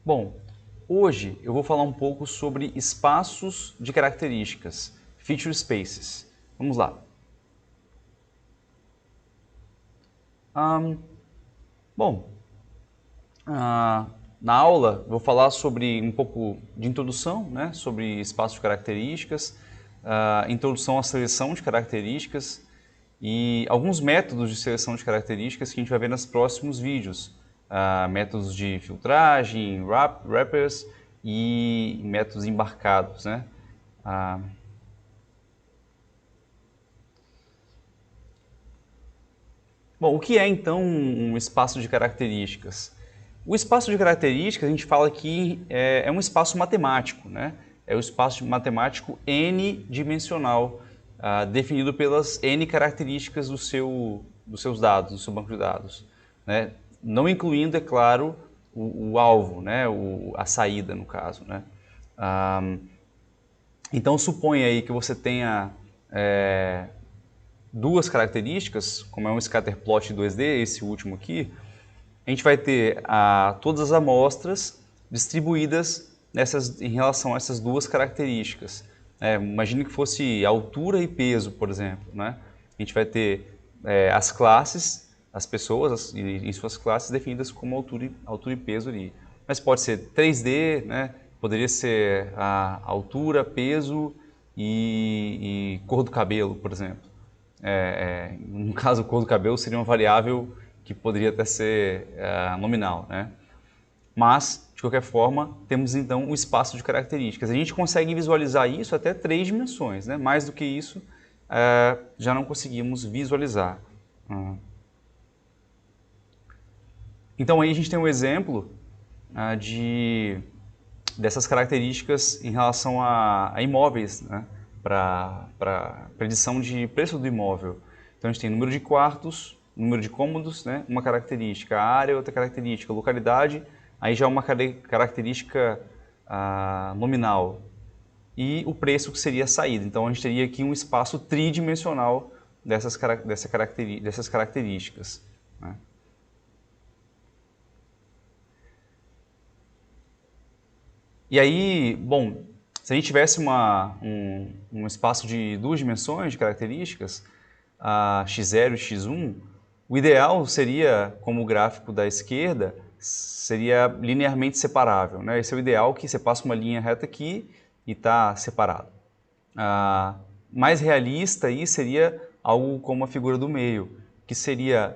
Bom, hoje eu vou falar um pouco sobre espaços de características, feature spaces. Vamos lá. Ahn, bom, na aula eu vou falar sobre um pouco de introdução, né, sobre espaços de características, introdução à seleção de características e alguns métodos de seleção de características que a gente vai ver nos próximos vídeos. Métodos de filtragem, wrappers e métodos embarcados, né? Bom, o que é então um espaço de características? O espaço de características, a gente fala que é um espaço matemático, né? É um espaço matemático n-dimensional, definido pelas n características dos seus dados, do seu banco de dados, né? Não incluindo, é claro, o alvo, né? A saída, no caso, né? Então, suponha aí que você tenha duas características, como é um scatterplot 2D, esse último aqui, a gente vai ter todas as amostras distribuídas em relação a essas duas características. Imagine que fosse altura e peso, por exemplo, né? A gente vai ter as classes, as pessoas em suas classes definidas como altura e peso ali. Mas pode ser 3D, né? Poderia ser a altura, peso e cor do cabelo, por exemplo. No caso, a cor do cabelo seria uma variável que poderia até ser nominal, né? Mas, de qualquer forma, temos então o espaço de características. A gente consegue visualizar isso até 3 dimensões, né? Mais do que isso, já não conseguimos visualizar. Então aí a gente tem um exemplo dessas características em relação a imóveis, né? Para predição de preço do imóvel. Então a gente tem número de quartos, número de cômodos, né? Uma característica, a área, outra característica, localidade, aí já uma característica nominal. E o preço que seria a saída. Então a gente teria aqui um espaço tridimensional dessas características, né? E aí, bom, se a gente tivesse um espaço de duas dimensões de características, x0 e x1, o ideal seria, como o gráfico da esquerda, seria linearmente separável, né? Esse é o ideal, que você passa uma linha reta aqui e está separado. Mais realista aí seria algo como a figura do meio, que seria,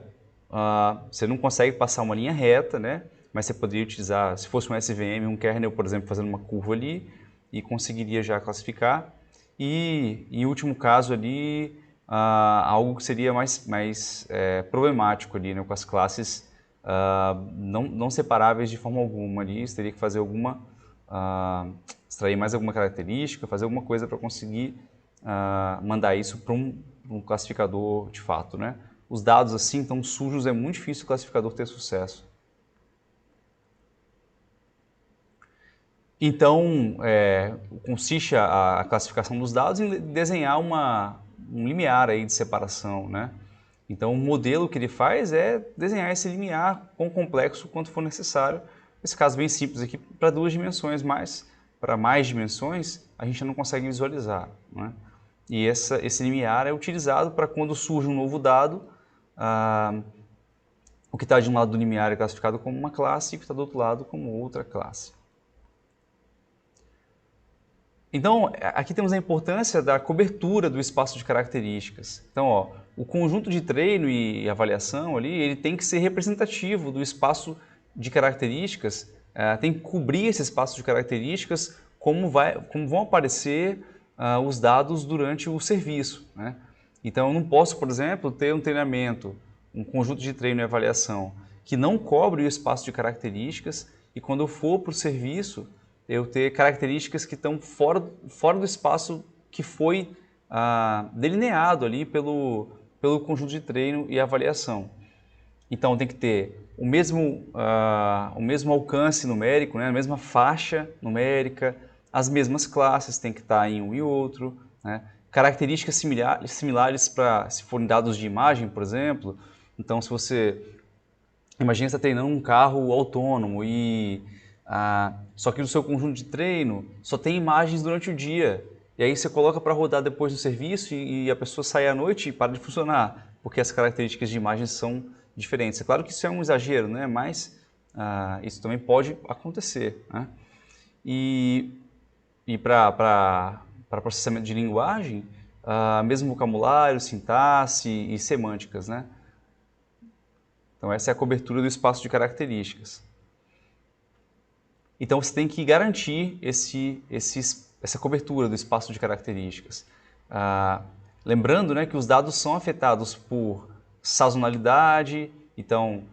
você não consegue passar uma linha reta, né? Mas você poderia utilizar, se fosse um SVM, um kernel, por exemplo, fazendo uma curva ali e conseguiria já classificar. E, em último caso ali, algo que seria mais problemático ali, né, com as classes não separáveis de forma alguma ali. Você teria que fazer extrair mais alguma característica, fazer alguma coisa para conseguir mandar isso para um classificador de fato, né? Os dados assim tão sujos, é muito difícil o classificador ter sucesso. Então, consiste a classificação dos dados em desenhar um limiar aí de separação, né? Então, o modelo que ele faz é desenhar esse limiar tão complexo quanto for necessário. Nesse caso bem simples aqui, para duas dimensões, mas para mais dimensões a gente não consegue visualizar, né? E esse limiar é utilizado para quando surge um novo dado, o que está de um lado do limiar é classificado como uma classe e o que está do outro lado como outra classe. Então, aqui temos a importância da cobertura do espaço de características. Então, o conjunto de treino e avaliação ali, ele tem que ser representativo do espaço de características, tem que cobrir esse espaço de características como vão aparecer os dados durante o serviço, né? Então, eu não posso, por exemplo, ter um treinamento, um conjunto de treino e avaliação que não cobre o espaço de características e quando eu for para o serviço, eu ter características que estão fora do espaço que foi delineado ali pelo conjunto de treino e avaliação. Então tem que ter o mesmo alcance numérico, né? A mesma faixa numérica, as mesmas classes tem que estar em um e outro, né? Características similares para, se forem dados de imagem, por exemplo. Então, se você imagina que está treinando um carro autônomo e Só que no seu conjunto de treino só tem imagens durante o dia. E aí você coloca para rodar depois do serviço e a pessoa sai à noite e para de funcionar, porque as características de imagens são diferentes. É claro que isso é um exagero, né? Mas isso também pode acontecer, né? E para processamento de linguagem, mesmo vocabulário, sintaxe e semânticas, né? Então essa é a cobertura do espaço de características. Então você tem que garantir essa cobertura do espaço de características. Lembrando, né, que os dados são afetados por sazonalidade, então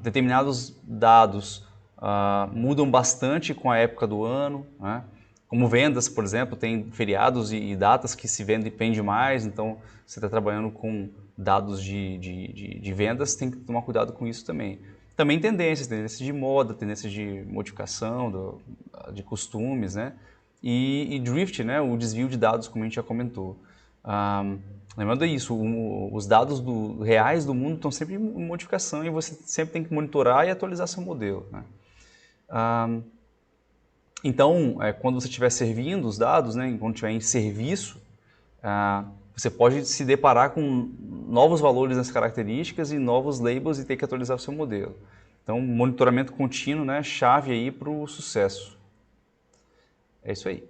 determinados dados mudam bastante com a época do ano, né? Como vendas, por exemplo, tem feriados e datas que se vende mais, então você está trabalhando com dados de vendas, tem que tomar cuidado com isso também. Também tendências de moda, tendências de modificação, de costumes, né? E drift, né? O desvio de dados, como a gente já comentou. Lembrando isso, os dados reais do mundo estão sempre em modificação e você sempre tem que monitorar e atualizar seu modelo, né? Então, quando você estiver servindo os dados, né, quando estiver em serviço, você pode se deparar com novos valores nas características e novos labels e ter que atualizar o seu modelo. Então, monitoramento contínuo, né, chave aí para o sucesso. É isso aí.